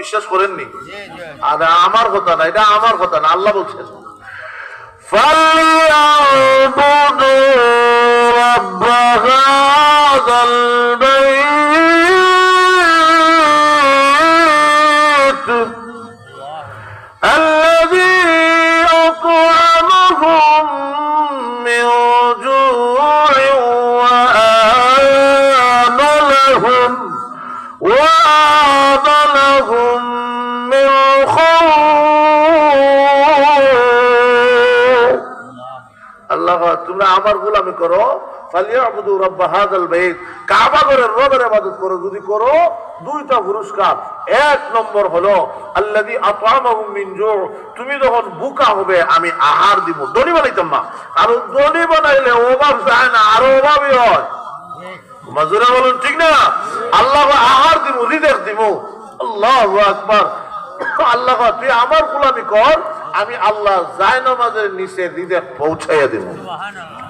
বিশ্বাস করেননি? আর আমার কথা না, এটা আমার কথা না, আল্লাহ বলছেন فَلْيَعْبُدُوا رَبَّ هَذَا الْبَيْتِ الَّذِي أَطْعَمَهُم مِّن جُوعٍ وآمنهم من خوف আল্লাহ তোমরা আমার গোলামি করো ফালিয়াবুদু রাব্ব হাযাল বাইত কাবা ঘরের রবের ইবাদত করো যদি করো দুইটা পুরস্কার এক নম্বর হলো আল্লাযী আত'আমাহুম মিন জু' তুমি যখন ভুকা হবে আমি আহার দিব দড়ি বানাইতাম না আর দড়ি বানাইলে অভাব যায় না আরো অভাবই হয় মাজুরা বলুন ঠিক না আল্লাহ আহার দিব রিজিক দিব আল্লাহু আকবার আল্লাহ তুই আমার গোলামি কর আমি আল্লাহ জায়নামাজের নিচে রিজিক পৌঁছাইয়া দেব সুবহানাল্লাহ